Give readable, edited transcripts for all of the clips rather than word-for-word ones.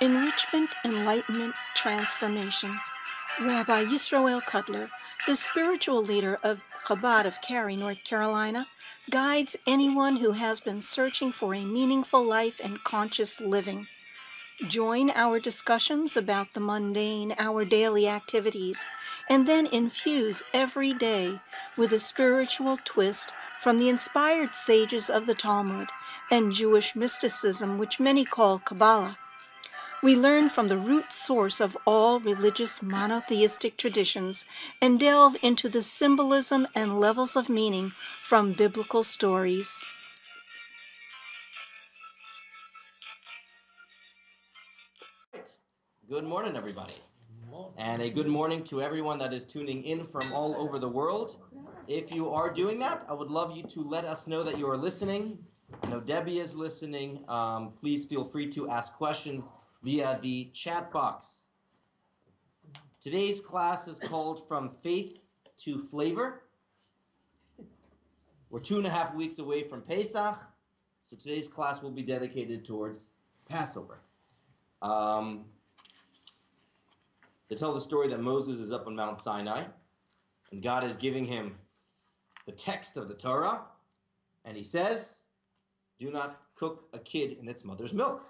Enrichment, Enlightenment, Transformation. Rabbi Yisroel Cutler, the spiritual leader of Chabad of Cary, North Carolina, guides anyone who has been searching for a meaningful life and conscious living. Join our discussions about the mundane, our daily activities, and then infuse every day with a spiritual twist from the inspired sages of the Talmud and Jewish mysticism, which many call Kabbalah. We learn from the root source of all religious monotheistic traditions and delve into the symbolism and levels of meaning from biblical stories. Good morning, everybody. And a good morning to everyone that is tuning in from all over the world. If you are doing that, I would love you to let us know that you are listening. I know Debbie is listening. Please feel free to ask questions via the chat box. Today's class is called From Faith to Flavor. We're 2.5 weeks away from Pesach, so today's class will be dedicated towards Passover. They tell the story that Moses is up on Mount Sinai, and God is giving him the text of the Torah, and he says, do not cook a kid in its mother's milk.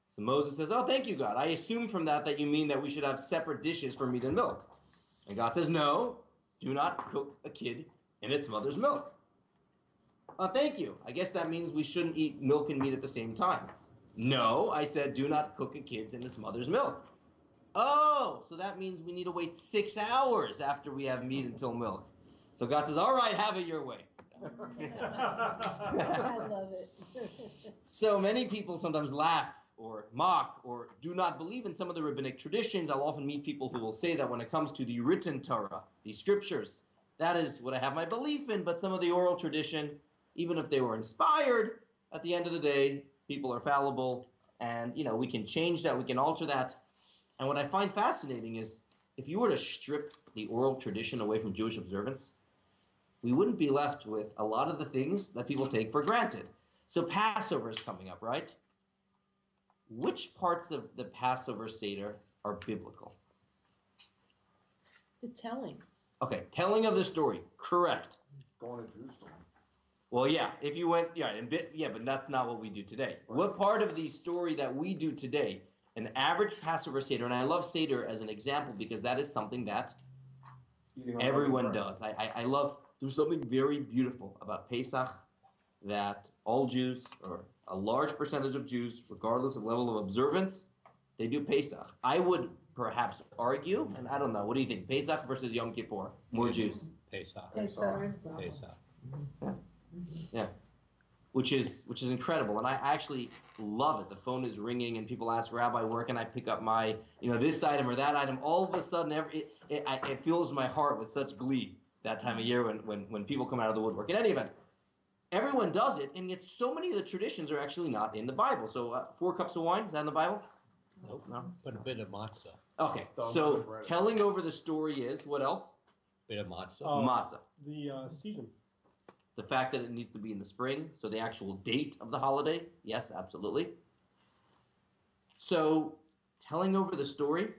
So Moses says, oh, thank you, God. I assume from that you mean that we should have separate dishes for meat and milk. And God says, no, do not cook a kid in its mother's milk. Oh, thank you. I guess that means we shouldn't eat milk and meat at the same time. No, I said, do not cook a kid in its mother's milk. Oh, so that means we need to wait 6 hours after we have meat until milk. So God says, all right, have it your way. I love it. So many people sometimes laugh or mock or do not believe in some of the rabbinic traditions. I'll often meet people who will say that when it comes to the written Torah, the scriptures, that is what I have my belief in, but some of the oral tradition, even if they were inspired, at the end of the day, people are fallible, and we can change that, we can alter that. And what I find fascinating is, if you were to strip the oral tradition away from Jewish observance, we wouldn't be left with a lot of the things that people take for granted. So Passover is coming up, right? Which parts of the Passover Seder are biblical? The telling. Okay, telling of the story, correct. Going to Jerusalem. Well, yeah, if you went, but that's not what we do today. Right. What part of the story that we do today, an average Passover Seder, and I love Seder as an example because that is something that everyone does. I love, there's something very beautiful about Pesach that all Jews, or a large percentage of Jews, regardless of level of observance, they do Pesach. I would perhaps argue, and I don't know, what do you think? Pesach versus Yom Kippur? More Jews. Pesach. Pesach. Yeah. Which is incredible, and I actually love it. The phone is ringing, and people ask, Rabbi, where can I pick up my, this item or that item? All of a sudden, it fills my heart with such glee that time of year when people come out of the woodwork. In any event, everyone does it, and yet so many of the traditions are actually not in the Bible. So 4 cups of wine, is that in the Bible? Nope. No. But a bit of matzah. Okay, so telling over the story is, what else? Bit of matzah. Matzah. The season. The fact that it needs to be in the spring, so the actual date of the holiday, yes, absolutely. So, telling over the story,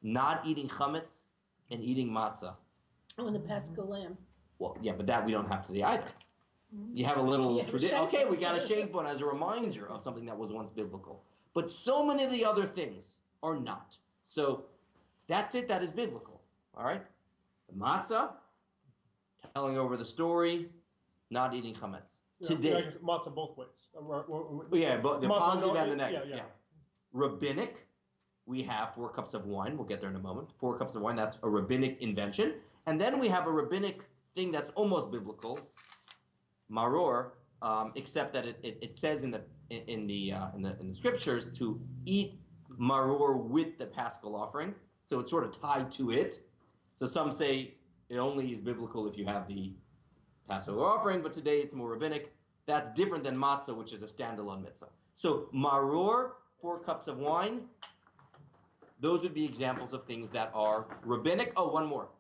not eating chametz, and eating matzah. Oh, and the Paschal lamb. Well, yeah, but that we don't have today either. You have a little tradition. Okay, we got a shaved one as a reminder of something that was once biblical. But so many of the other things are not. So, that's it, that is biblical. All right? The matzah, telling over the story, not eating chametz. Today. Matzah both ways. Yeah, but the positive and the negative. Yeah. Rabbinic, we have 4 cups of wine. We'll get there in a moment. 4 cups of wine, that's a rabbinic invention. And then we have a rabbinic thing that's almost biblical, maror, except that it says in the scriptures to eat maror with the Paschal offering. So it's sort of tied to it. So some say it only is biblical if you have the Passover offering, but today it's more rabbinic. That's different than matzah, which is a standalone mitzvah. So maror, 4 cups of wine, those would be examples of things that are rabbinic. Oh, one more.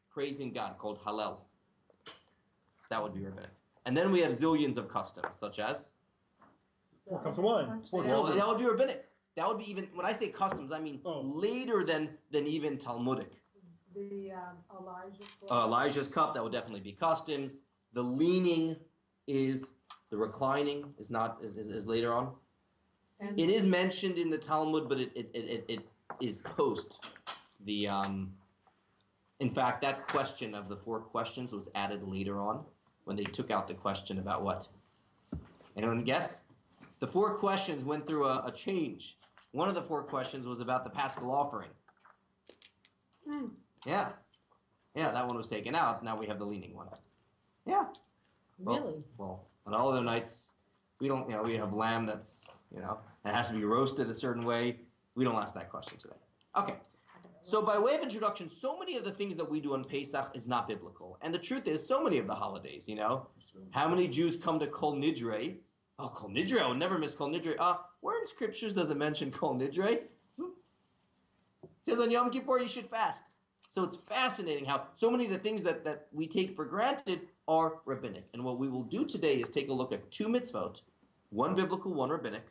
Praising God, called Hallel. That would be rabbinic. And then we have zillions of customs, such as 4 cups of wine. 4 Well, children. that would be rabbinic. That would be even, when I say customs, I mean Oh. later than even Talmudic. The Elijah's book. Elijah's cup, that would definitely be customs. The leaning is, the reclining is not, is later on. And It is mentioned in the Talmud, but it is post the, in fact, that question of the 4 questions was added later on when they took out the question about what? Anyone guess? The 4 questions went through a change. One of the 4 questions was about the Paschal offering. Hmm. Yeah. Yeah, that one was taken out. Now we have the leaning one. Yeah. Well, Really? Well, on all other nights, we don't, we have lamb that's, it has to be roasted a certain way. We don't ask that question today. Okay. So by way of introduction, so many of the things that we do on Pesach is not biblical. And the truth is, so many of the holidays, how many Jews come to Kol Nidre? Oh, Kol Nidre, I would never miss Kol Nidre. Where in scriptures does it mention Kol Nidre? It says on Yom Kippur you should fast. So it's fascinating how so many of the things that we take for granted are rabbinic. And what we will do today is take a look at 2 mitzvot, one biblical, one rabbinic,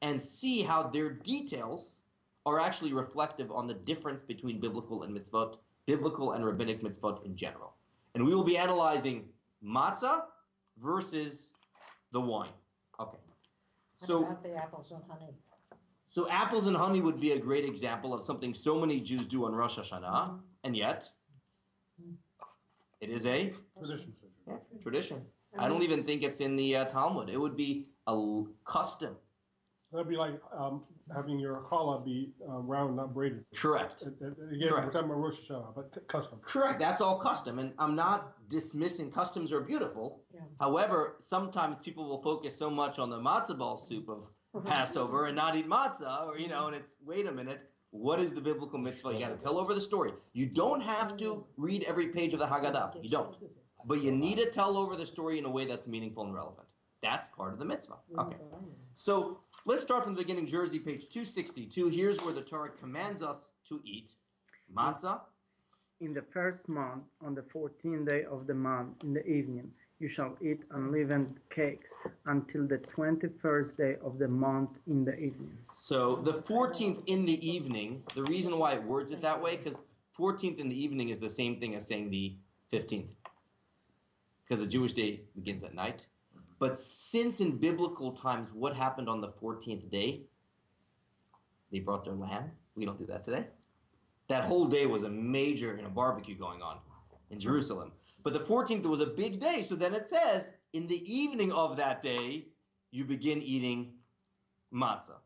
and see how their details are actually reflective on the difference between biblical and mitzvot, biblical and rabbinic mitzvot in general. And we will be analyzing matzah versus the wine. Okay. So About the apples and honey. So apples and honey would be a great example of something so many Jews do on Rosh Hashanah, and yet it is a Tradition. tradition. I don't even think it's in the Talmud. It would be a custom. That'd be like having your challah be round, not braided. Correct. Again, Correct. we're talking about Rosh Hashanah, but custom. Correct. That's all custom, and I'm not dismissing customs are beautiful. Yeah. However, sometimes people will focus so much on the matzo ball soup of Passover and not eat matzah, or and it's wait a minute. What is the biblical mitzvah? You got to tell over the story. You don't have to read every page of the Haggadah. You don't. But you need to tell over the story in a way that's meaningful and relevant. That's part of the mitzvah. Okay. So let's start from the beginning. Jersey, page 262. Here's where the Torah commands us to eat matzah. In the first month, on the 14th day of the month, in the evening, you shall eat unleavened cakes until the 21st day of the month in the evening. So the 14th in the evening, the reason why it words it that way, because 14th in the evening is the same thing as saying the 15th. Because the Jewish day begins at night. But since in biblical times, what happened on the 14th day? They brought their lamb. We don't do that today. That whole day was a major barbecue going on in Jerusalem. But the 14th was a big day, so then it says, in the evening of that day, you begin eating matzah,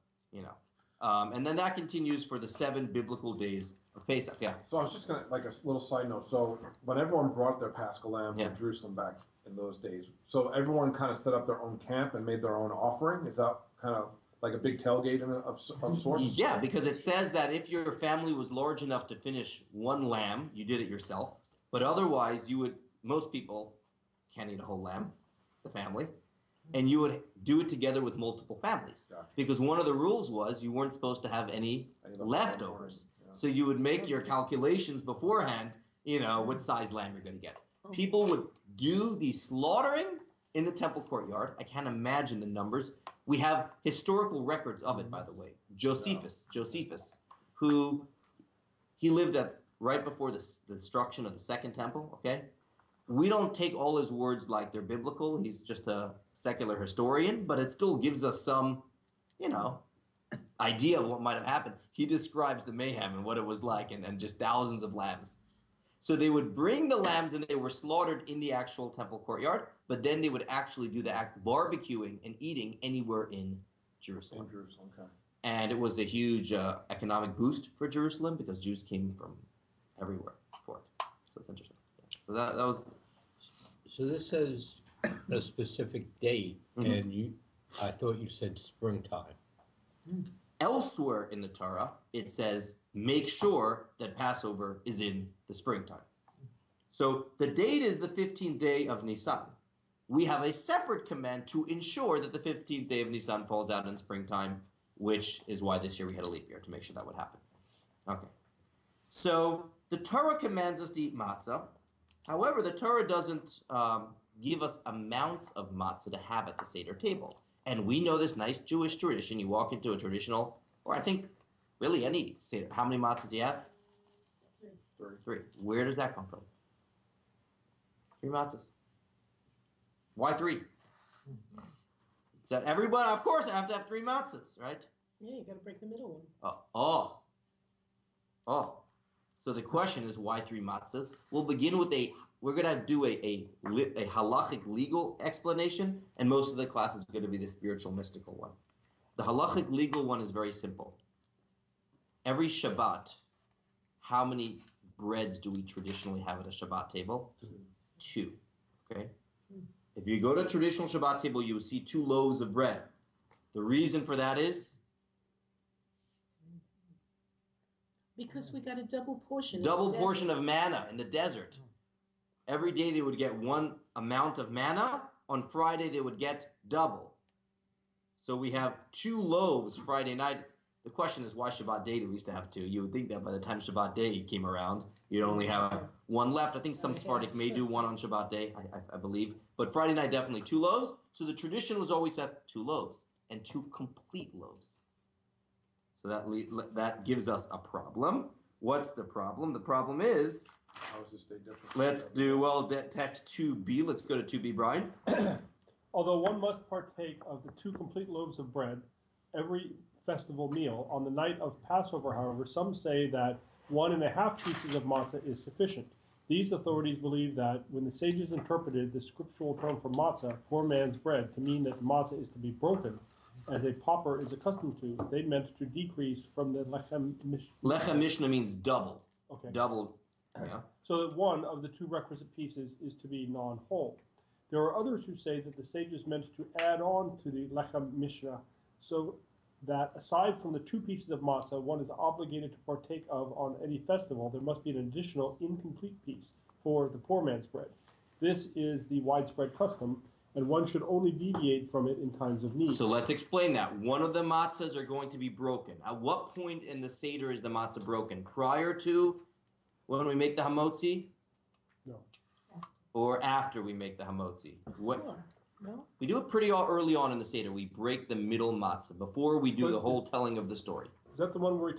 and then that continues for the 7 biblical days of Pesach. Yeah. So I was just gonna, like a little side note. So when everyone brought their Paschal lamb Yeah. from Jerusalem back in those days, so everyone kind of set up their own camp and made their own offering. Is that kind of like a big tailgate of sorts? Yeah, because it says that if your family was large enough to finish one lamb, you did it yourself. But otherwise, most people can't eat a whole lamb, the family, and you would do it together with multiple families. Gotcha. Because one of the rules was you weren't supposed to have any leftovers. Yeah. So you would make your calculations beforehand, what size lamb you're going to get. People would do the slaughtering in the temple courtyard. I can't imagine the numbers. We have historical records of it, by the way. Josephus, who he lived at right before the destruction of the Second Temple, okay? We don't take all his words like they're biblical. He's just a secular historian, but it still gives us some, idea of what might have happened. He describes the mayhem and what it was like and just thousands of lambs. So they would bring the lambs and they were slaughtered in the actual temple courtyard, but then they would actually do the act barbecuing and eating anywhere in Jerusalem. In Jerusalem, okay. And it was a huge economic boost for Jerusalem because Jews came from everywhere for it. So it's interesting. Yeah. So that was... So this says a specific date, and I thought you said springtime. Elsewhere in the Torah, it says, make sure that Passover is in the springtime. So the date is the 15th day of Nisan. We have a separate command to ensure that the 15th day of Nisan falls out in springtime, which is why this year we had a leap year, to make sure that would happen. Okay. So the Torah commands us to eat matzah. However, the Torah doesn't give us amounts of matzah to have at the Seder table. And we know this nice Jewish tradition. You walk into a traditional, or I think really any Seder. How many matzahs do you have? Three. Where does that come from? 3 matzahs. Why 3? So everyone, of course, I have to have 3 matzahs, right? Yeah, you gotta break the middle one. So the question is, why 3 matzahs? We'll begin with we're going to do a halachic legal explanation, and most of the class is going to be the spiritual mystical one. The halachic legal one is very simple. Every Shabbat, how many breads do we traditionally have at a Shabbat table? 2. Okay? If you go to a traditional Shabbat table, you will see 2 loaves of bread. The reason for that is Because we got a double portion. double portion of manna in the desert. Every day they would get 1 amount of manna. On Friday they would get double. So we have 2 loaves Friday night. The question is, why Shabbat day do we used to have 2? You would think that by the time Shabbat day came around, you'd only have 1 left. I think some Sephardic may do 1 on Shabbat day, I believe. But Friday night, definitely 2 loaves. So the tradition was always at 2 loaves and 2 complete loaves. So that gives us a problem. What's the problem? The problem is, How is this day different? let's do, text 2b. Let's go to 2b, Brian. Although one must partake of the 2 complete loaves of bread every festival meal, on the night of Passover, however, some say that 1.5 pieces of matzah is sufficient. These authorities believe that when the sages interpreted the scriptural term for matzah, poor man's bread, to mean that the matzah is to be broken, as a pauper is accustomed to, they meant to decrease from the lechem mishnah. Lechem mishnah means double. Okay. Double, yeah. So that one of the 2 requisite pieces is to be non-whole. There are others who say that the sages meant to add on to the lechem mishnah, so that aside from the 2 pieces of matzah one is obligated to partake of on any festival, there must be an additional incomplete piece for the poor man's bread. This is the widespread custom, and one should only deviate from it in times of need. So let's explain that. One of the matzahs are going to be broken. At what point in the Seder is the matzah broken? Prior to when we make the hamotzi? No. Or after we make the hamotzi? Before, no? We do it pretty early on in the Seder. We break the middle matzah before we do the whole telling of the story. Is that the one where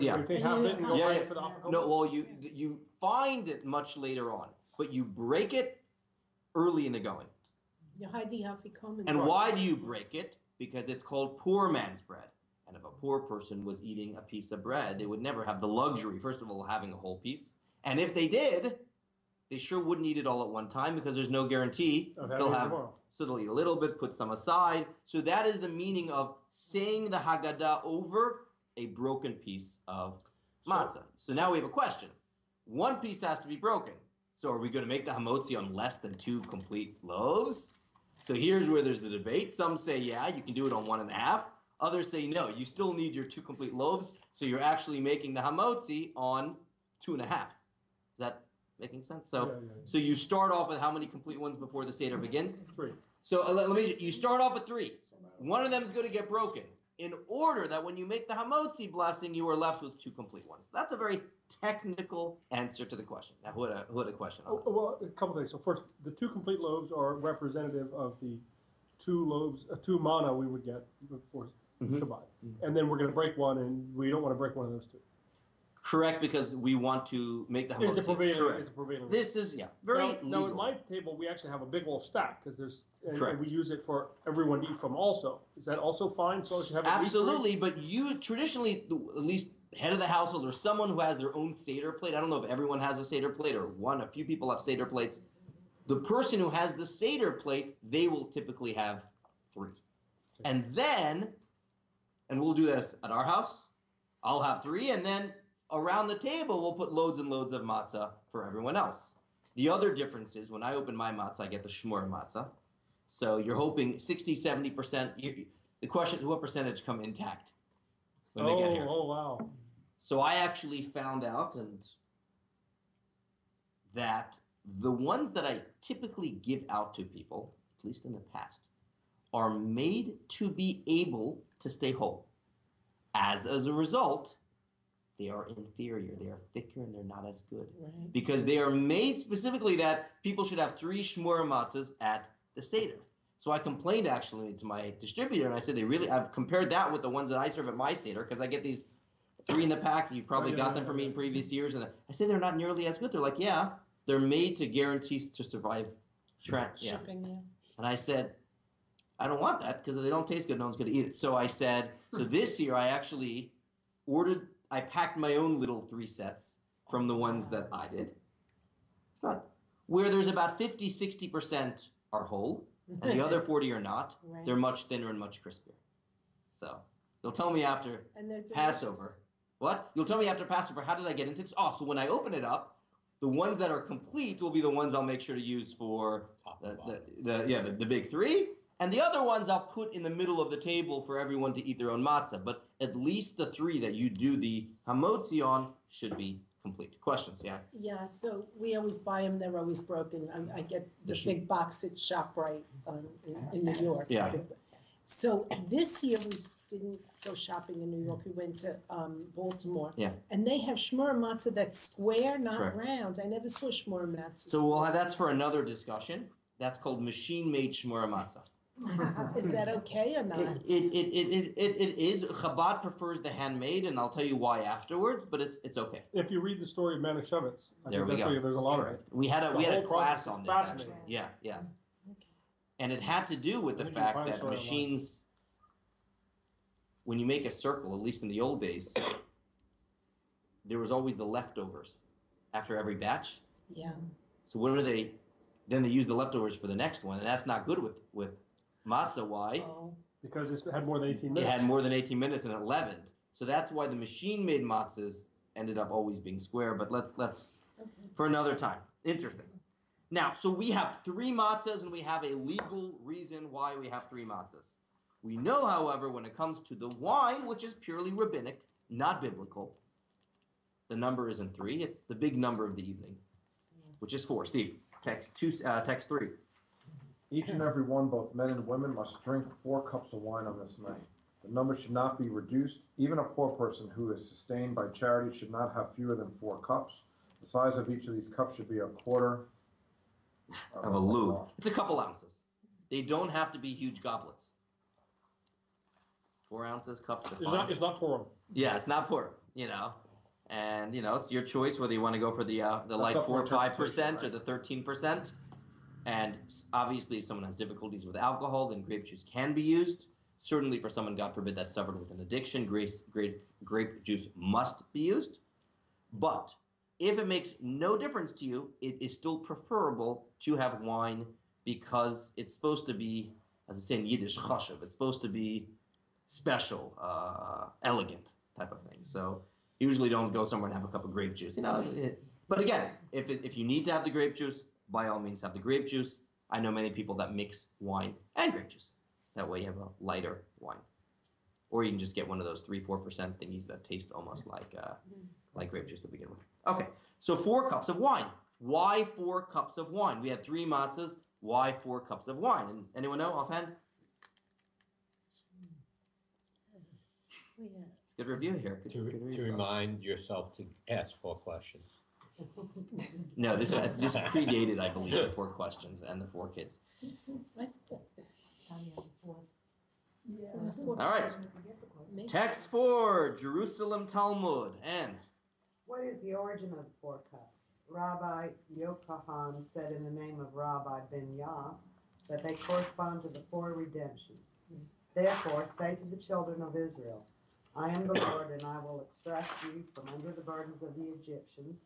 Yeah. we take half of it and go Yeah, right yeah. for the afternoon? No, well, you find it much later on, but you break it early in the going. You hide the afikomen. And why do you break it? Because it's called poor man's bread. And if a poor person was eating a piece of bread, they would never have the luxury, first of all, having a whole piece. And if they did, they sure wouldn't eat it all at one time because there's no guarantee Of they'll having it have. tomorrow. So they'll eat a little bit, put some aside. So that is the meaning of saying the Haggadah over a broken piece of matzah. So now we have a question. 1 piece has to be broken. So are we going to make the hamotzi on less than 2 complete loaves? So here's where there's the debate. Some say, yeah, you can do it on 1.5. Others say, no, you still need your 2 complete loaves. So you're actually making the hamotzi on 2.5. Is that making sense? So, Yeah. so you start off with how many complete ones before the Seder begins? 3. So you start off with 3. One of them is going to get broken in order that when you make the hamotzi blessing, you are left with 2 complete ones. That's a very technical answer to the question. Now, who had a question on that? Well, a couple things. So first, the 2 complete loaves are representative of the 2 loaves, 2 manna we would get before Shabbat. And then we're going to break one, and we don't want to break one of those 2. Correct, because we want to make the hamotzi. Is the prevailing? Correct. Is the prevailing? This is, very now legal. at my table, we actually have a big old stack because and Correct. we use it for everyone to eat from. Also, is that also fine? So you have at least 3? Absolutely, but you traditionally, at least head of the household or someone who has their own Seder plate, I don't know if everyone has a Seder plate or a few people have Seder plates. The person who has the Seder plate, they will typically have 3. And then, and we'll do this at our house, I'll have 3, and then around the table, we'll put loads and loads of matzah for everyone else. The other difference is when I open my matzah, I get the shmur matzah. So you're hoping 60, 70%. The question is, what percentage come intact when they get here? Oh, wow. So I actually found out that the ones that I typically give out to people, at least in the past, are made to be able to stay whole. As a result, they are inferior, they are thicker, and they're not as good. Right. Because they are made specifically that people should have 3 shmur matzahs at the Seder. So I complained actually to my distributor, and I said I've compared that with the ones that I serve at my Seder, because I get these 3 in the pack, and you probably got them from me in previous years, and I say they're not nearly as good. They're like, yeah, they're made to guarantee to survive Shipping, yeah. And I said, I don't want that because if they don't taste good, no one's going to eat it. So I said, so this year I actually I packed my own little 3 sets from the ones that I did. It's not, where there's about 50, 60% are whole, and the other 40 are not. Right. They're much thinner and much crispier. So they'll tell me after And they're delicious. Passover. What? You'll tell me after Passover, how did I get into this? Oh, so when I open it up, the ones that are complete will be the ones I'll make sure to use for the big 3. And the other ones I'll put in the middle of the table for everyone to eat their own matzah. But at least the 3 that you do the hamotzi on should be complete. Questions? Yeah. Yeah, so we always buy them, they're always broken. I get the big box at ShopRite in New York. Yeah. So this year we didn't go shopping in New York, we went to Baltimore. Yeah. And they have shmura matzah that's square, not Correct. round. I never saw shmura matzah. So that's for another discussion. That's called machine-made shmura matzah. Is that okay or not? It is. Chabad prefers the handmade, and I'll tell you why afterwards. But it's okay. If you read the story of Manischewitz, There we go. There's a lot of it. We had a whole class process on is this actually. fascinating. Yeah. And it had to do with the I think you fact can find that a story machines, when you make a circle, at least in the old days, there was always the leftovers after every batch. Yeah. So what do they? Then they use the leftovers for the next one, and that's not good with matzah. Why? Oh, Because it had more than 18 It minutes. had more than 18 minutes and it leavened. So that's why the machine-made matzahs ended up always being square. But let's okay. for another time. Interesting. Now, so we have 3 matzahs, and we have a legal reason why we have 3 matzahs. We know, however, when it comes to the wine, which is purely rabbinic, not biblical, the number isn't 3. It's the big number of the evening, which is 4. Steve, text 3. Each and every one, both men and women, must drink 4 cups of wine on this night. The number should not be reduced. Even a poor person who is sustained by charity should not have fewer than 4 cups. The size of each of these cups should be a quarter Of a lug. It's a couple ounces. They don't have to be huge goblets. 4 ounces, cups are fine. It's not for them. Yeah, it's not poor, and it's your choice whether you want to go for the like up 4 for or 5% interpretation, or the 13%. And obviously, if someone has difficulties with alcohol, then grape juice can be used. Certainly, for someone, God forbid, that suffered with an addiction, grape juice must be used. But if it makes no difference to you, it is still preferable to have wine because it's supposed to be, as I say in Yiddish, chashuv. It's supposed to be special, elegant type of thing. So usually don't go somewhere and have a cup of grape juice. But again, if you need to have the grape juice, by all means have the grape juice. I know many people that mix wine and grape juice. That way you have a lighter wine. Or you can just get one of those 3-4% thingies that taste almost like grape juice to begin with. Okay, so 4 cups of wine. Why 4 cups of wine? We had 3 matzahs. Why 4 cups of wine? And anyone know offhand? Yeah. It's a good review here. Good review. To remind yourself to ask 4 questions. No, this predated, I believe, the 4 questions and the 4 kids. Yeah. All right. Text 4, Jerusalem Talmud. And What is the origin of the 4 cups? Rabbi Yochanan said in the name of Rabbi Ben Yah that they correspond to the 4 redemptions. Therefore, say to the children of Israel, I am the Lord, and I will extract you from under the burdens of the Egyptians,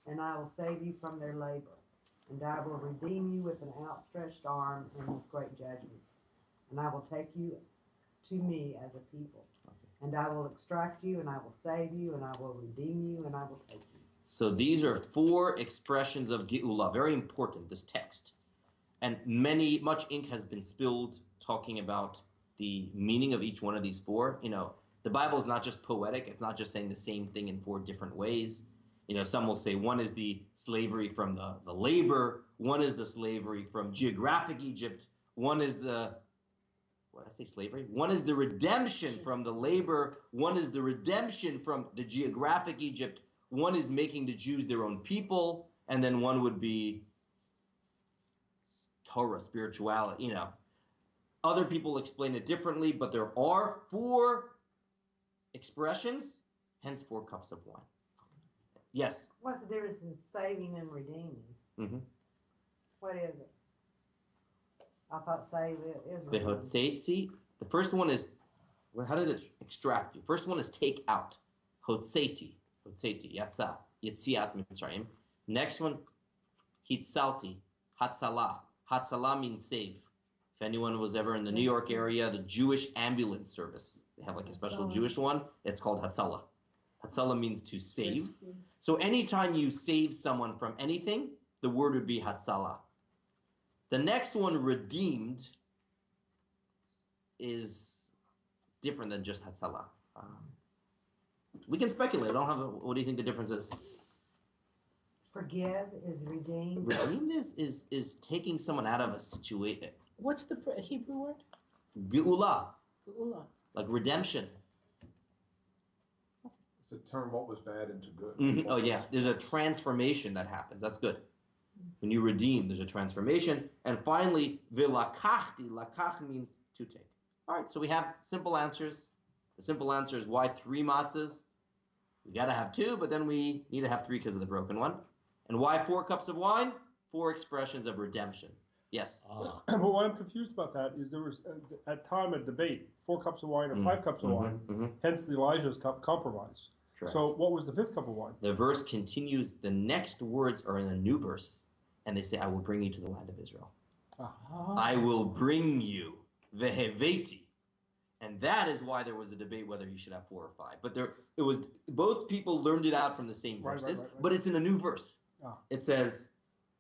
and I will save you from their labor. And I will redeem you with an outstretched arm and with great judgments. And I will take you to me as a people. And I will extract you, and I will save you, and I will redeem you, and I will take you. so these are 4 expressions of Geulah. Very important, this text. And much ink has been spilled talking about the meaning of each one of these 4. The Bible is not just poetic. It's not just saying the same thing in 4 different ways. Some will say one is the slavery from the labor. One is the slavery from geographic Egypt. One is slavery? One is the redemption from the labor. One is the redemption from the geographic Egypt. One is making the Jews their own people. And then one would be Torah, spirituality, Other people explain it differently, but there are 4 expressions, hence 4 cups of wine. Yes. What's the difference in saving and redeeming? Mm-hmm. What is it? I thought save is redeem. Vehotzetzi. The first one is, well, how did it extract you? First one is take out. Hotzeti. Hotzeti. Yatsa. Yetziat Mitzrayim. Next one, hitzalti. Hatzalah. Hatzalah means save. If anyone was ever in the New York area, the Jewish ambulance service, they have like a special Hatzalah. Jewish one. It's called Hatzalah. Hatzalah means to save. So anytime you save someone from anything, the word would be Hatzalah. The next one, redeemed, is different than just Hatzalah. We can speculate. I don't have. What do you think the difference is? Forgive is redeemed. Redeemed is taking someone out of a situation. What's the Hebrew word? Geula, Geula. like redemption. It's a term what was bad into good. Mhm. Oh yeah, there's a transformation that happens. That's good. When you redeem, there's a transformation. And finally, vilakachti. Lakach means to take. All right, so we have simple answers. The simple answer is why 3 matzahs? We got to have 2, but then we need to have 3 because of the broken one. And why 4 cups of wine? 4 expressions of redemption. Yes. But what I'm confused about that is there was at time a debate: 4 cups of wine or 5 cups of wine. Hence the Elijah's cup compromise. Correct. So what was the 5th cup of wine? The verse continues. The next words are in a new verse, and they say, "I will bring you to the land of Israel. I will bring you veheveti." And that is why there was a debate whether you should have 4 or 5. But it was both people learned it out from the same Right, verses, right. but it's in a new verse. Ah. It says,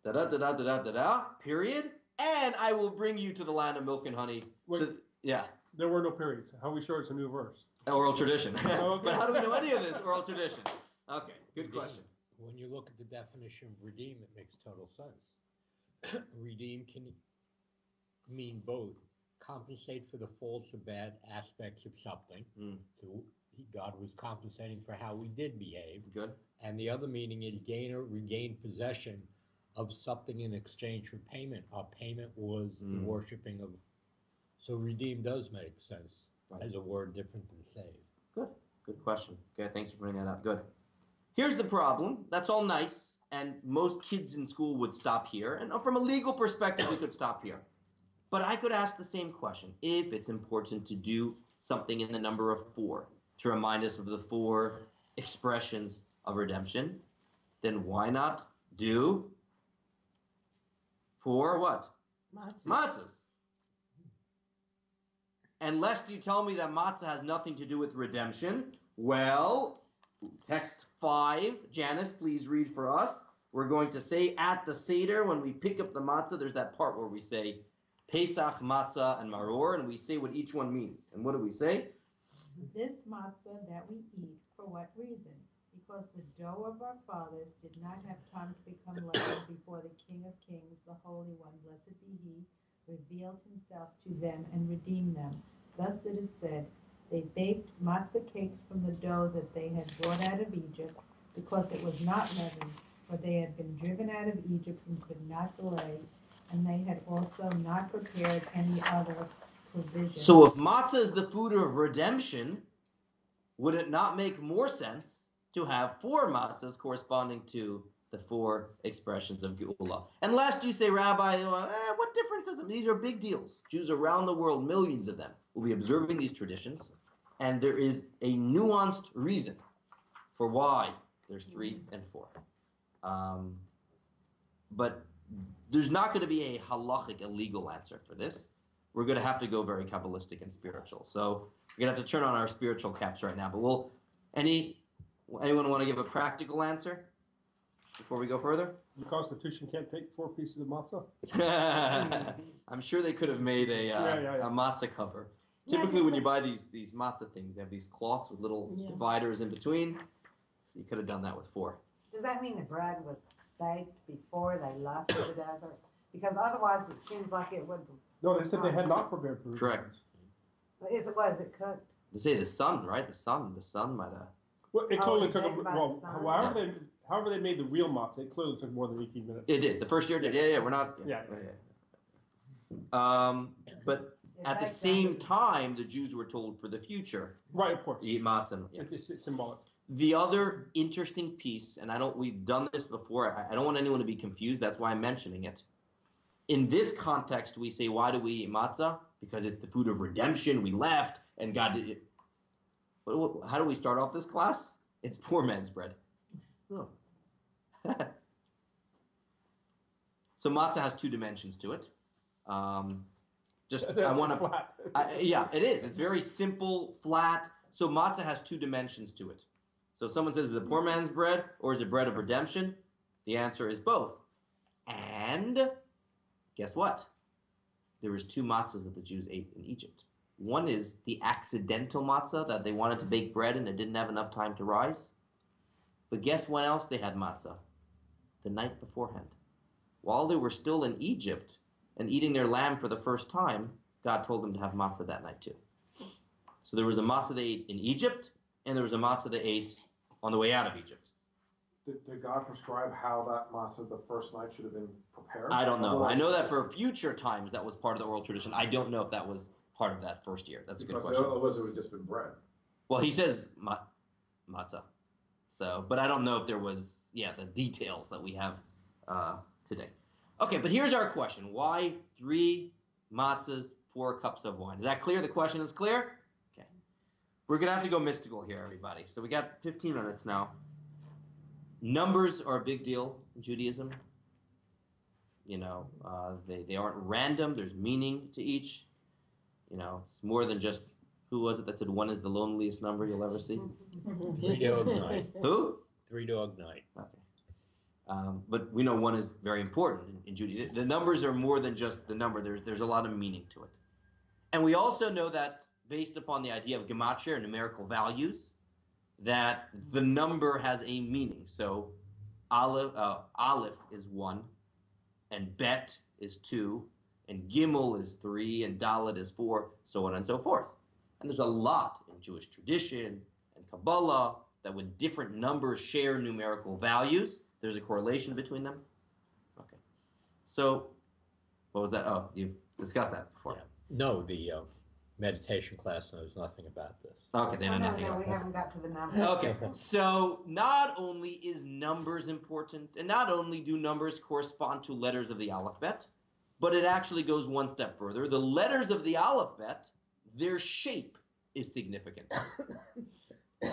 da da da da da da da, period, and I will bring you to the land of milk and honey. Wait. So, yeah, There were no periods. How are we sure it's a new verse? oral tradition. Oh, okay. But how do we know any of this? Oral tradition. Okay, good question. When you look at the definition of redeem, it makes total sense. Redeem can mean both compensate for the faults or bad aspects of something. So God was compensating for how we did behave. Good. And the other meaning is gain or regain possession of something in exchange for payment. Our payment was the worshiping of. So redeem does make sense as a word different than save. Good. Good question. Okay, thanks for bringing that up. Good. Here's the problem. That's all nice, and most kids in school would stop here. And from a legal perspective, we could stop here. But I could ask the same question. If it's important to do something in the number of 4 to remind us of the 4 expressions of redemption, then why not do 4 what? Matzahs. Matzahs. And lest you tell me that matzah has nothing to do with redemption, well, text 5. Janice, please read for us. We're going to say at the Seder, when we pick up the matzah, there's that part where we say Pesach, matzah, and maror, and we say what each one means. And what do we say? This matzah that we eat, for what reason? Because the dough of our fathers did not have time to become leavened before the King of Kings, the Holy One, blessed be He, revealed Himself to them and redeemed them. Thus it is said, they baked matzah cakes from the dough that they had brought out of Egypt, because it was not leavened, for they had been driven out of Egypt and could not delay, and they had also not prepared any other provision. So if matzah is the food of redemption, would it not make more sense to have 4 matzahs corresponding to the 4 expressions of Geula? And lest you say, Rabbi, what difference is it? These are big deals. Jews around the world, millions of them, will be observing these traditions, and there is a nuanced reason for why there's 3 and 4. But there's not going to be a halachic, a legal answer for this. We're going to have to go very Kabbalistic and spiritual. So we're going to have to turn on our spiritual caps right now. But anyone want to give a practical answer before we go further? The Constitution can't take 4 pieces of matzah. I'm sure they could have made a matzah cover. Typically, when you buy these matzah things, they have these cloths with little dividers in between. So you could have done that with 4. Does that mean the bread was baked before they left the desert? Because otherwise it seems like it would. No, they said they had not prepared food. Correct. Was it cooked? They say the sun, right? The sun might have. Well, it clearly they took, baked by the sun. however they made the real matzah, it clearly took more than 18 minutes. It did. The first year did. Yeah, we're not. Yeah. But At the same time, the Jews were told for the future, Right, of course. eat matzah. Yeah. It's symbolic. The other interesting piece, and we've done this before, I don't want anyone to be confused, that's why I'm mentioning it. In this context, we say, why do we eat matzah? Because it's the food of redemption, we left, and God did it. How do we start off this class? It's poor man's bread. Oh. So matzah has two dimensions to it. Yeah, it is. It's very simple, flat. So matzah has two dimensions to it. So if someone says, is it poor man's bread or is it bread of redemption? The answer is both. And guess what? There was two matzahs that the Jews ate in Egypt. One is the accidental matzah that they wanted to bake bread and it didn't have enough time to rise. But guess when else they had matzah? The night beforehand. While they were still in Egypt and eating their lamb for the first time, God told them to have matzah that night too. So there was a matzah they ate in Egypt, and there was a matzah they ate on the way out of Egypt. Did God prescribe how that matzah the first night should have been prepared? I don't know. I know that for future times that was part of the oral tradition. I don't know if that was part of that first year. That's a good question. Otherwise, it would have just been bread. Well, he says matzah. So, but I don't know if there was, the details that we have today. Okay, but here's our question. Why 3 matzahs, 4 cups of wine? Is that clear? The question is clear? Okay. We're going to have to go mystical here, everybody. So we got 15 minutes now. Numbers are a big deal in Judaism. You know, they aren't random. There's meaning to each. You know, it's more than just, who was it that said 1 is the loneliest number you'll ever see? 3 Dog Night. Who? 3 Dog Night. Okay. But we know 1 is very important in Judaism. The numbers are more than just the number. There's a lot of meaning to it. And we also know that based upon the idea of gematria, numerical values, that the number has a meaning. So Aleph is 1, and Bet is 2, and Gimel is 3, and Dalet is 4, so on and so forth. And there's a lot in Jewish tradition and Kabbalah that when different numbers share numerical values, there's a correlation between them. Okay. So, what was that? Oh, you've discussed that before. Yeah. No, the meditation class knows nothing about this. Okay, they know nothing No, about we this. haven't got to the numbers. Okay, so not only is numbers important, and not only do numbers correspond to letters of the alphabet, but it actually goes one step further. The letters of the alphabet, their shape is significant.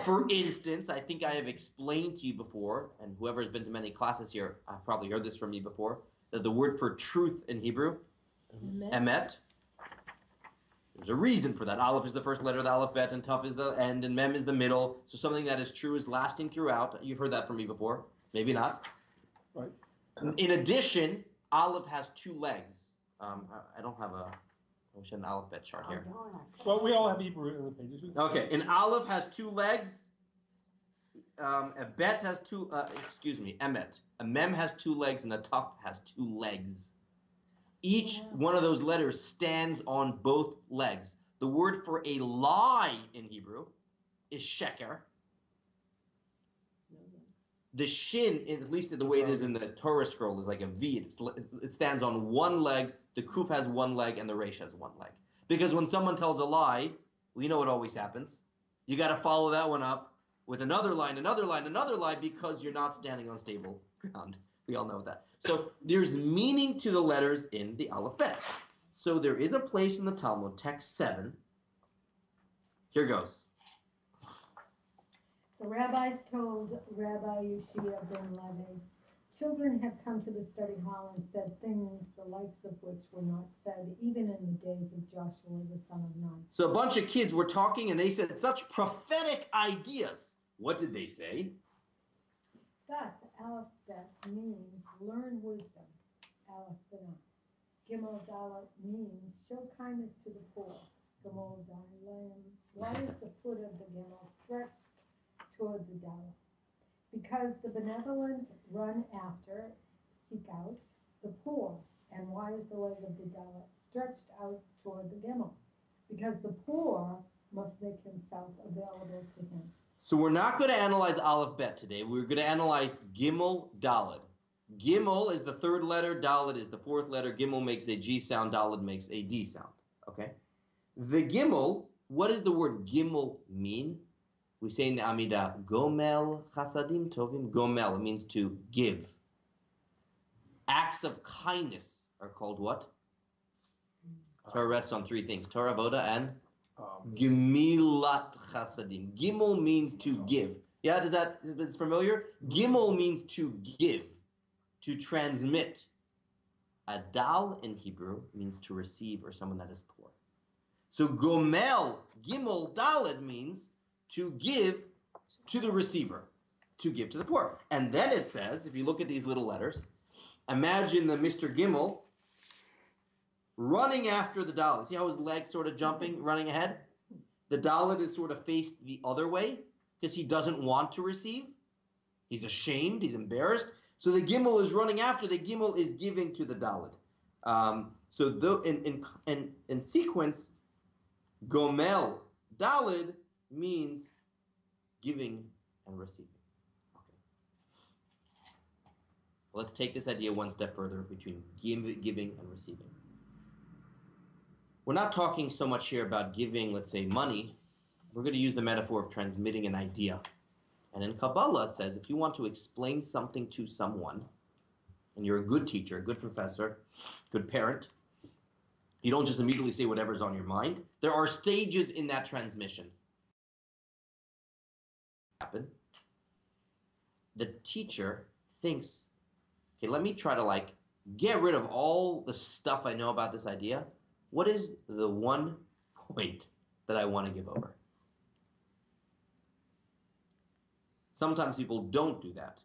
For instance, I think I have explained to you before, and whoever has been to many classes here, I've probably heard this from you before, that the word for truth in Hebrew, emet, there's a reason for that. Aleph is the first letter of the alphabet, and Tuf is the end, and Mem is the middle. So something that is true is lasting throughout. You've heard that from me before. Maybe not. Right. In addition, Aleph has 2 legs. I don't have I wish I had an alphabet chart here. Well, we all have Hebrew in the pages. Okay, an Aleph has 2 legs. A Bet has 2, Emet. A Mem has 2 legs, and a Tuf has 2 legs. Each one of those letters stands on both legs. The word for a lie in Hebrew is sheker. The shin, at least the way it is in the Torah scroll, is like a V. It stands on 1 leg. The kuf has 1 leg, and the resh has 1 leg. Because when someone tells a lie, we know what always happens. You got to follow that one up with another line, another line, another line, because you're not standing on stable ground. We all know that. So there's meaning to the letters in the alphabet. So there is a place in the Talmud, text 7. Here goes. The rabbis told Rabbi Yeshua ben Levi, children have come to the study hall and said things the likes of which were not said even in the days of Joshua the son of Nun. So a bunch of kids were talking and they said such prophetic ideas. What did they say? Thus, Aleph-Bet means learn wisdom, Aleph-Binah. Gimel Dalet means show kindness to the poor, Gimel Dalet. Why is the foot of the Gimel stretched toward the Dalet? Because the benevolent run after, seek out, the poor. And why is the leg of the Dalet stretched out toward the Gimel? Because the poor must make himself available to him. So we're not going to analyze Aleph Bet today. We're going to analyze Gimel Dalet. Gimel is the 3rd letter, Dalet is the 4th letter. Gimel makes a G sound, Dalet makes a D sound. Okay? The Gimel, what does the word Gimel mean? We say in the Amidah, Gomel Chasadim Tovim. Gomel, it means to give. Acts of kindness are called what? Torah rests on three things: Torah, Avoda, and Gemilat Chasadim. Gimel means to give. Yeah, is familiar? Gimel means to give, to transmit. Adal in Hebrew means to receive or someone that is poor. So Gomel, Gimel, Daled means to give to the receiver, to give to the poor. And then it says, if you look at these little letters, imagine the Mr. Gimel running after the Dalet. See how his legs sort of jumping, running ahead? The Dalet is sort of faced the other way because he doesn't want to receive. He's ashamed, he's embarrassed. So the Gimel is running after, the Gimel is giving to the Dalet. In sequence, Gomel, Daled means giving and receiving. Okay. Let's take this idea one step further between giving and receiving. We're not talking so much here about giving, let's say, money. We're going to use the metaphor of transmitting an idea. And in Kabbalah, it says if you want to explain something to someone, and you're a good teacher, a good professor, good parent, you don't just immediately say whatever's on your mind. There are stages in that transmission. The teacher thinks, okay, let me try to get rid of all the stuff I know about this idea. What is the one point that I want to give over? Sometimes people don't do that.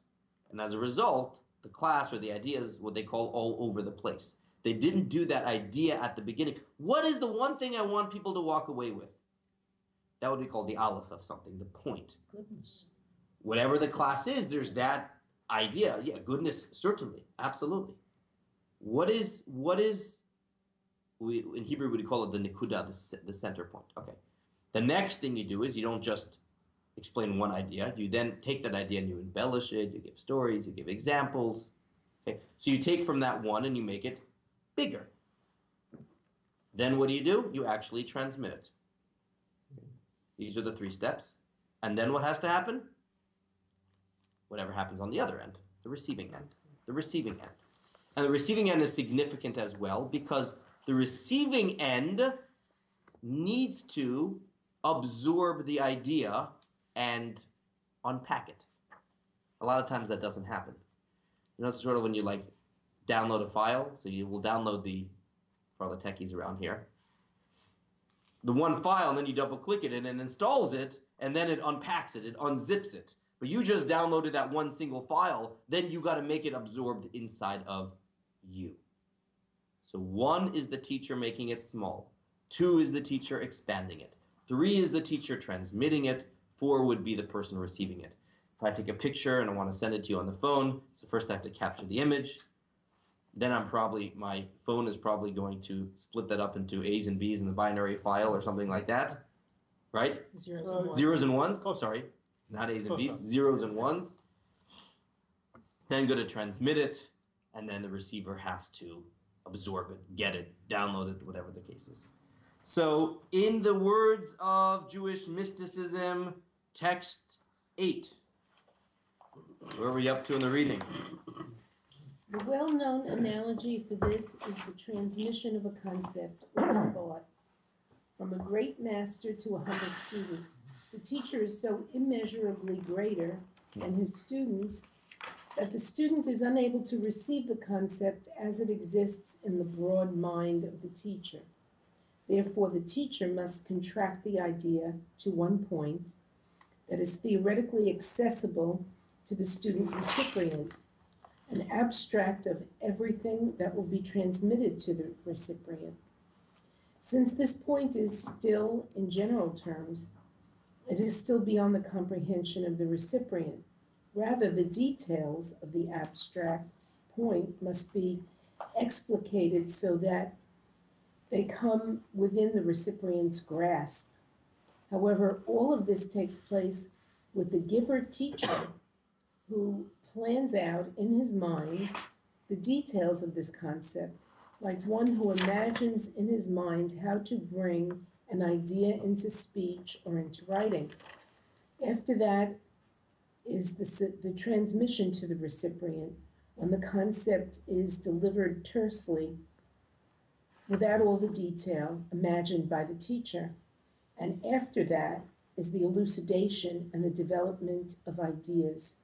And as a result, the class or the idea is what they call all over the place. They didn't do that idea at the beginning. What is the one thing I want people to walk away with? That would be called the aleph of something, the point. Goodness. Whatever the class is, there's that idea. Yeah, goodness, certainly, absolutely. What is in Hebrew we call it the nikuda, the center point. Okay. The next thing you do is you don't just explain one idea. You then take that idea and you embellish it. You give stories. You give examples. Okay. So you take from that one and you make it bigger. Then what do? You actually transmit it. These are the three steps. And then what has to happen? Whatever happens on the other end, the receiving end. The receiving end. And the receiving end is significant as well because the receiving end needs to absorb the idea and unpack it. A lot of times that doesn't happen. You know, it's sort of when you download a file, so you will download for all the techies around here, the one file, and then you double click it and it installs it, and then it unpacks it, it unzips it. But you just downloaded that one single file, then you got to make it absorbed inside of you. So 1 is the teacher making it small. 2 is the teacher expanding it. 3 is the teacher transmitting it. 4 would be the person receiving it. If I take a picture and I want to send it to you on the phone, so first I have to capture the image. Then my phone is probably going to split that up into A's and B's in the binary file or something like that. Right? Zeros and ones. Zeros and ones. Oh, sorry. Not A's and B's. Zeros and ones. Then go to transmit it. And then the receiver has to absorb it, get it, download it, whatever the case is. So in the words of Jewish mysticism, text 8. Where are we up to in the reading? The well-known analogy for this is the transmission of a concept or a thought from a great master to a humble student. The teacher is so immeasurably greater than his student that the student is unable to receive the concept as it exists in the broad mind of the teacher. Therefore, the teacher must contract the idea to one point that is theoretically accessible to the student recipient, an abstract of everything that will be transmitted to the recipient. Since this point is still, in general terms, it is still beyond the comprehension of the recipient. Rather, the details of the abstract point must be explicated so that they come within the recipient's grasp. However, all of this takes place with the giver-teacher who plans out in his mind the details of this concept, like one who imagines in his mind how to bring an idea into speech or into writing. After that is the transmission to the recipient, when the concept is delivered tersely without all the detail imagined by the teacher. And after that is the elucidation and the development of ideas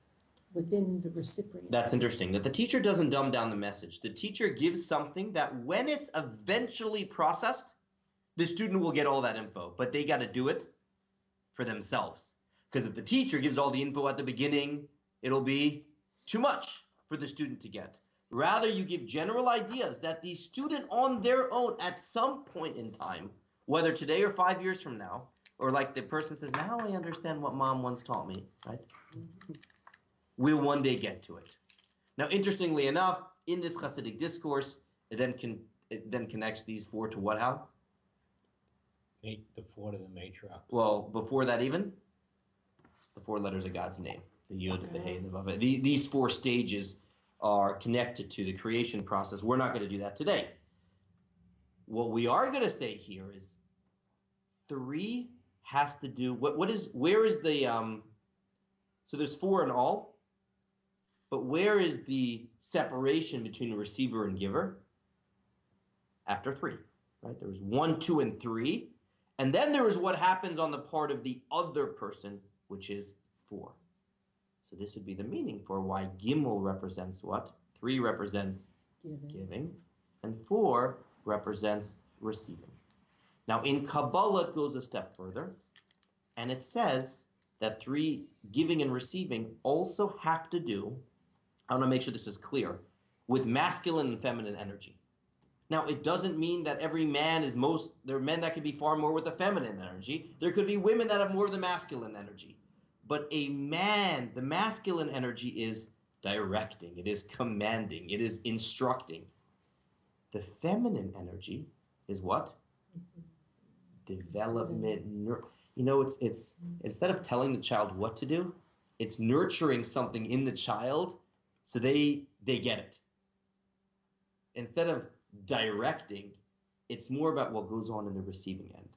within the recipient. That's interesting, that the teacher doesn't dumb down the message. The teacher gives something that when it's eventually processed, the student will get all that info, but they got to do it for themselves. Because if the teacher gives all the info at the beginning, it'll be too much for the student to get. Rather, you give general ideas that the student on their own at some point in time, whether today or 5 years from now, or like the person says, now I understand what mom once taught me, right? Will one day get to it. Now, interestingly enough, in this Hasidic discourse, it then connects these four to what, Hal? The four to the matriarch. Well, before that even, the four letters of God's name, the Yud, the Hey, and the Vav. These four stages are connected to the creation process. We're not going to do that today. What we are going to say here is 3 has to do, where is the, so there's 4 in all, but where is the separation between receiver and giver? After 3, right? There was 1, 2, and 3. And then there is what happens on the part of the other person, which is 4. So this would be the meaning for why Gimel represents what? 3 represents giving, and 4 represents receiving. Now in Kabbalah it goes a step further, and it says that 3, giving and receiving, also have to do, I want to make sure this is clear, with masculine and feminine energy. Now, it doesn't mean that every man is there are men that could be far more with the feminine energy. There could be women that have more of the masculine energy. But a man, the masculine energy is directing, it is commanding, it is instructing. The feminine energy is what? Development. It's instead of telling the child what to do, it's nurturing something in the child so they get it. Instead of directing, it's more about what goes on in the receiving end.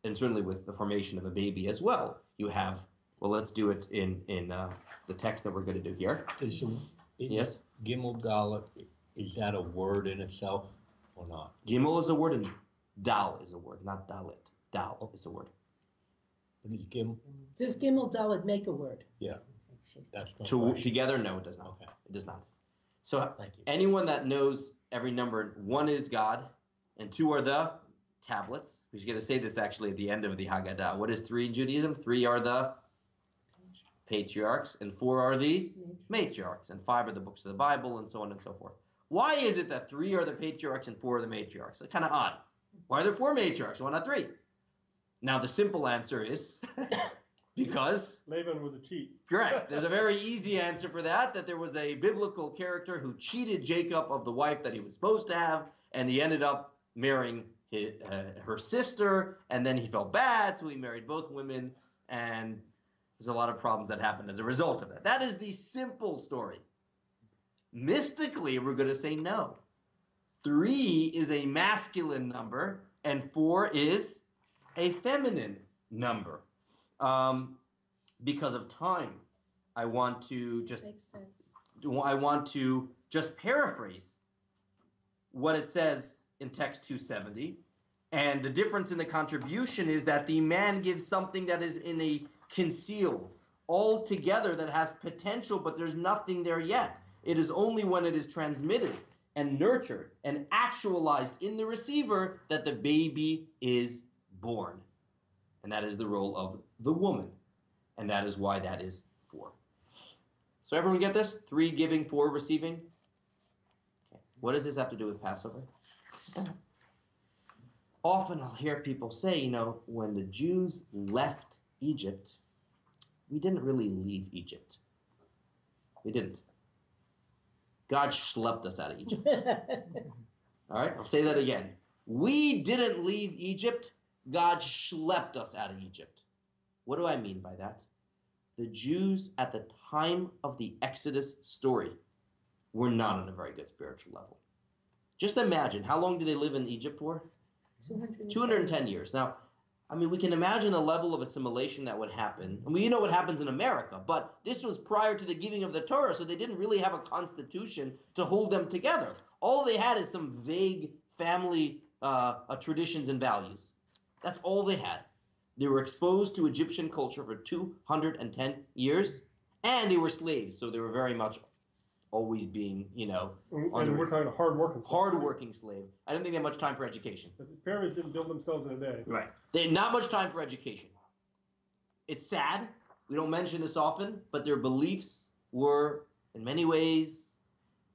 And certainly with the formation of a baby as well, you have, well, let's do it in the text that we're going to do here. Yes? Gimel Dalet, is that a word in itself or not? Gimel is a word and Dal is a word, not Dalet. Dal is a word. What is Gimel? Does Gimel Dalet make a word? Yeah. That's my question. Together? No, it does not. Okay. It does not. So Thank you. anyone that knows every number, 1 is God, and 2 are the tablets. We're going to say this actually at the end of the Haggadah. What is 3 in Judaism? 3 are the patriarchs, and 4 are the matriarchs, and 5 are the books of the Bible, and so on and so forth. Why is it that 3 are the patriarchs and 4 are the matriarchs? It's kind of odd. Why are there 4 matriarchs? Why not 3? Now, the simple answer is because Laban was a cheat. correct. There's a very easy answer for that, that there was a biblical character who cheated Jacob of the wife that he was supposed to have, and he ended up marrying her sister, and then he felt bad, so he married both women, and there's a lot of problems that happened as a result of that. That is the simple story. Mystically, we're going to say no. 3 is a masculine number, and 4 is a feminine number. Because of time, I want to just paraphrase what it says in text 270. And the difference in the contribution is that the man gives something that is in a concealed, all together, that has potential, but there's nothing there yet. It is only when it is transmitted and nurtured and actualized in the receiver that the baby is born. And that is the role of the woman. And that is why that is 4. So everyone get this? 3 giving, 4 receiving? Okay. What does this have to do with Passover? Often I'll hear people say, when the Jews left Egypt, we didn't really leave Egypt. We didn't. God schlepped us out of Egypt. All right, I'll say that again. We didn't leave Egypt. God schlepped us out of Egypt. What do I mean by that? The Jews at the time of the Exodus story were not on a very good spiritual level. Just imagine, how long did they live in Egypt for? 210 years. Now, I mean, we can imagine the level of assimilation that would happen. And we know what happens in America, but this was prior to the giving of the Torah, so they didn't really have a constitution to hold them together. All they had is some vague family traditions and values. That's all they had. They were exposed to Egyptian culture for 210 years, and they were slaves, so they were very much always being, And we're talking hard-working slave. I didn't think they had much time for education. The pyramids didn't build themselves in a day. Right. They had not much time for education. It's sad. We don't mention this often, but their beliefs were, in many ways,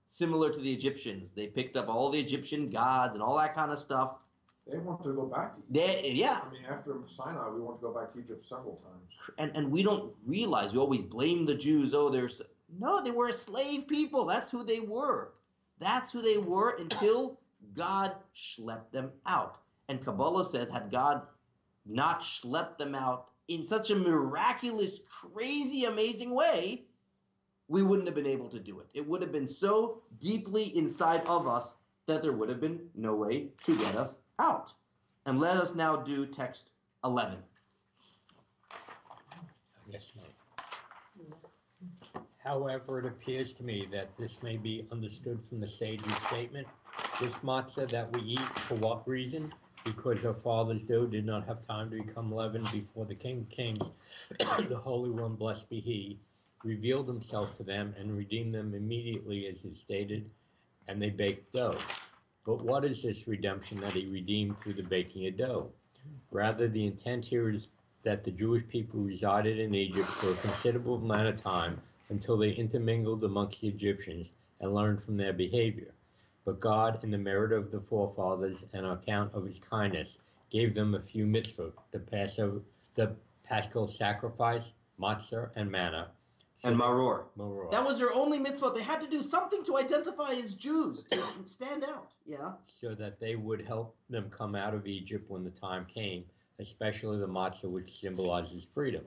similar to the Egyptians. They picked up all the Egyptian gods and all that kind of stuff. They wanted to go back to Egypt. Yeah. I mean, after Sinai, we want to go back to Egypt several times. And we don't realize, we always blame the Jews. No, they were a slave people. That's who they were. That's who they were until God schlepped them out. And Kabbalah says, had God not schlepped them out in such a miraculous, crazy, amazing way, we wouldn't have been able to do it. It would have been so deeply inside of us that there would have been no way to get us out. And let us now do text 11. Yes, ma'am. However, it appears to me that this may be understood from the sage's statement. This matzah that we eat, for what reason? Because our fathers did not have time to become leavened before the King of Kings, the Holy One, blessed be He, revealed Himself to them and redeemed them immediately, as is stated, and they baked dough. But what is this redemption that He redeemed through the baking of dough? Rather, the intent here is that the Jewish people resided in Egypt for a considerable amount of time until they intermingled amongst the Egyptians and learned from their behavior. But God, in the merit of the forefathers and on account of His kindness, gave them a few mitzvot, the paschal sacrifice, matzah, and manna. And maror. That was their only mitzvah. They had to do something to identify as Jews, to stand out. Yeah. So that they would help them come out of Egypt when the time came, especially the matzah, which symbolizes freedom.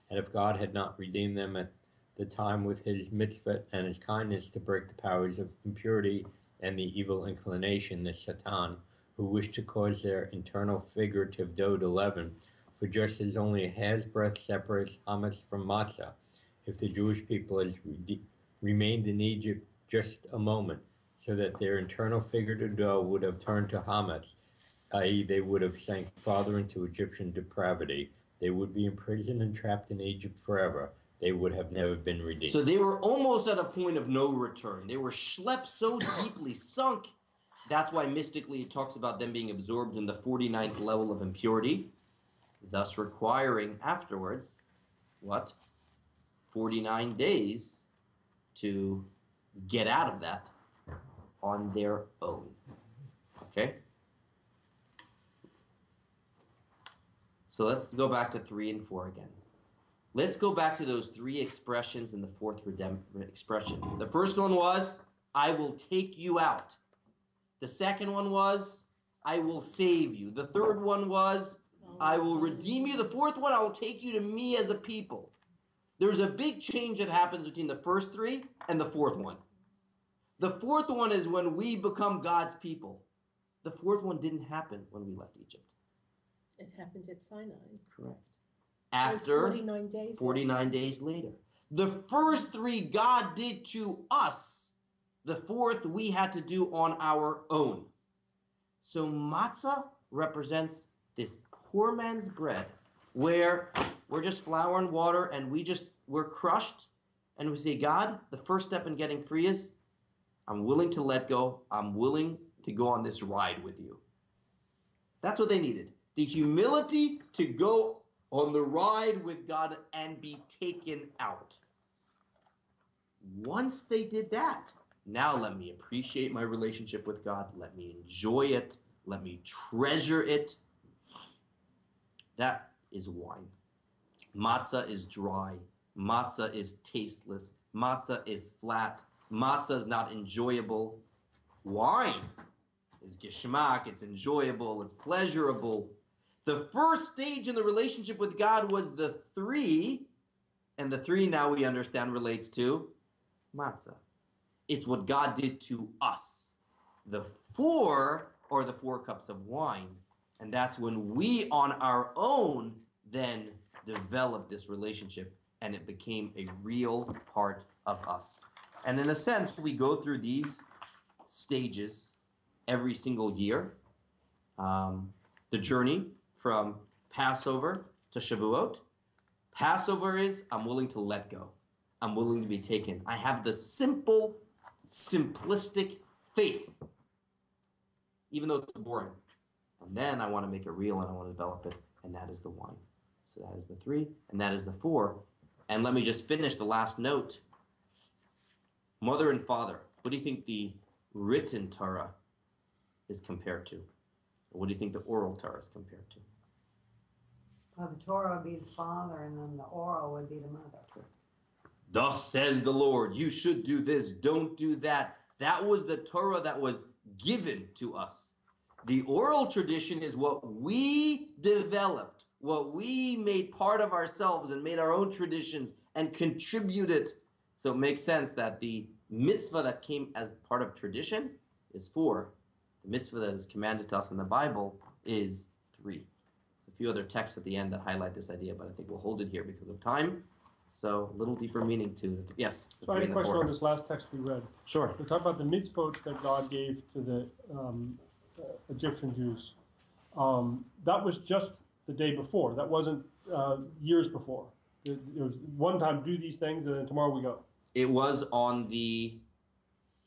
And if God had not redeemed them at the time with His mitzvah and His kindness to break the powers of impurity and the evil inclination, the Satan, who wished to cause their internal figurative dough to leaven, for just as only a hair's breadth separates hametz from matzah, if the Jewish people had remained in Egypt just a moment, so that their internal figurative dough would have turned to hametz, i.e., they would have sank farther into Egyptian depravity, they would be imprisoned and trapped in Egypt forever. They would have never been redeemed. So they were almost at a point of no return. They were schlepped so deeply, sunk. That's why mystically it talks about them being absorbed in the 49th level of impurity, thus requiring afterwards, what? 49 days to get out of that on their own. Okay? So let's go back to 3 and 4 again. Let's go back to those 3 expressions in the 4th expression. The first one was, I will take you out. The second one was, I will save you. The third one was, I will redeem you. The fourth one, I will take you to me as a people. There's a big change that happens between the first 3 and the fourth one. The fourth one is when we become God's people. The fourth one didn't happen when we left Egypt. It happened at Sinai. Correct. It was After 49 days. 49 days later. The first 3 God did to us. The fourth we had to do on our own. So matzah represents this poor man's bread where we're just flour and water and we're crushed and we say, God, the first step in getting free is I'm willing to let go. I'm willing to go on this ride with you. That's what they needed. The humility to go on the ride with God and be taken out. Once they did that, now let me appreciate my relationship with God. Let me enjoy it. Let me treasure it. That is wine. Matzah is dry. Matzah is tasteless. Matzah is flat. Matzah is not enjoyable. Wine is geschmack. It's enjoyable. It's pleasurable. The first stage in the relationship with God was the 3, and the 3 now we understand relates to matzah. It's what God did to us. The 4, or the 4 cups of wine, And that's when we on our own then developed this relationship and it became a real part of us. And in a sense, we go through these stages every single year. The journey from Passover to Shavuot. Passover is, I'm willing to let go. I'm willing to be taken. I have the simple, simplistic faith, even though it's boring. And then I want to make it real and I want to develop it, and that is the wine. So that is the 3, and that is the 4. And let me just finish the last note. Mother and father, what do you think the written Torah is compared to? What do you think the oral Torah is compared to? Well, the Torah would be the father, and then the oral would be the mother. Thus says the Lord, you should do this, don't do that. That was the Torah that was given to us. The oral tradition is what we developed, what we made part of ourselves and made our own traditions and contributed. So it makes sense that the mitzvah that came as part of tradition is 4. The mitzvah that is commanded to us in the Bible is 3. A few other texts at the end that highlight this idea, but I think we'll hold it here because of time. So a little deeper meaning to it. Yes? So I had a question on this last text we read. Sure. We talk about the mitzvot that God gave to the Egyptian Jews. That was just the day before. That wasn't years before. It was one time do these things and then tomorrow we go. It was on the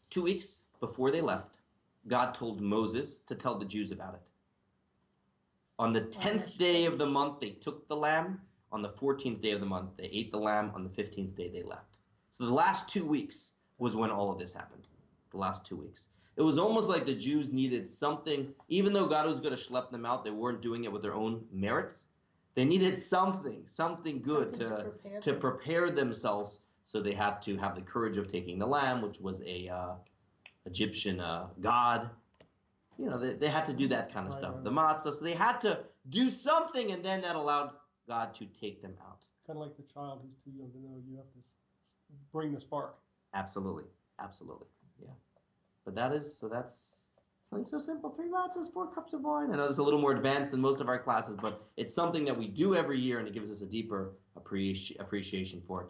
2 weeks before they left. God told Moses to tell the Jews about it. On the 10th day of the month, they took the lamb. On the 14th day of the month, they ate the lamb. On the 15th day, they left. So the last 2 weeks was when all of this happened. The last 2 weeks. It was almost like the Jews needed something, even though God was going to schlep them out, they weren't doing it with their own merits. They needed something good to prepare themselves. So they had to have the courage of taking the lamb, which was a Egyptian god. You know, they had to do that kind of stuff. The matzah. So they had to do something, and then that allowed God to take them out. Kind of like the child who's too young to know. You have to bring the spark. Absolutely. Yeah. But that's something so simple. 3 matzahs, 4 cups of wine. I know it's a little more advanced than most of our classes, but it's something that we do every year, and it gives us a deeper appreciation for it.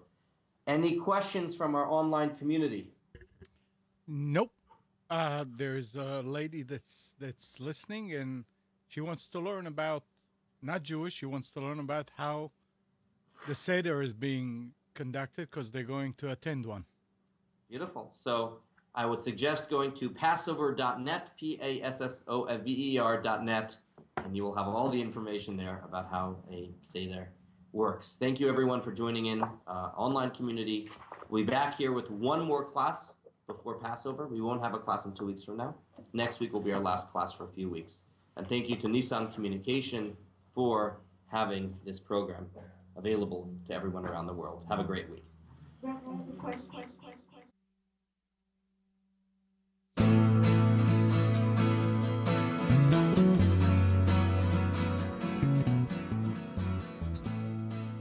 Any questions from our online community? Nope. There's a lady that's listening, and she wants to learn about, not Jewish, she wants to learn about how the Seder is being conducted because they're going to attend one. Beautiful. So I would suggest going to passover.net, passover.net, and you will have all the information there about how a Seder works. Thank you, everyone, for joining in. Online community. We'll be back here with one more class before Passover. We won't have a class in 2 weeks from now. Next week will be our last class for a few weeks. And thank you to Nissan Communication for having this program available to everyone around the world. Have a great week.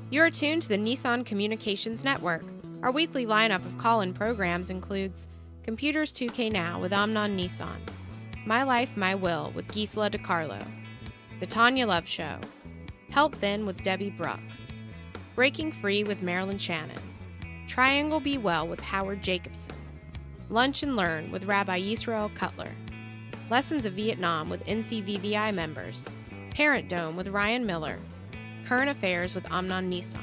You're tuned to the Nissan Communications Network. Our weekly lineup of call-in programs includes Computers 2K Now with Amnon Nissan, My Life, My Will with Gisela DiCarlo, The Tanya Love Show, Health Then with Debbie Bruck, Breaking Free with Marilyn Shannon, Triangle Be Well with Howard Jacobson, Lunch and Learn with Rabbi Yisrael Cutler, Lessons of Vietnam with NCVVI members, Parent Dome with Ryan Miller, Current Affairs with Amnon Nissan.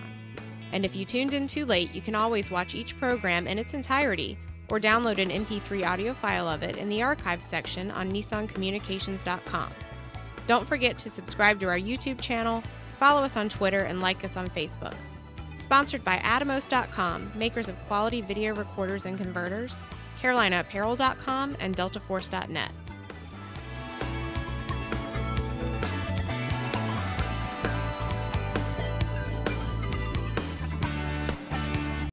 And if you tuned in too late, you can always watch each program in its entirety or download an MP3 audio file of it in the archives section on nissancommunications.com. Don't forget to subscribe to our YouTube channel, follow us on Twitter, and like us on Facebook. Sponsored by Atomos.com, makers of quality video recorders and converters, CarolinaApparel.com, and DeltaForce.net.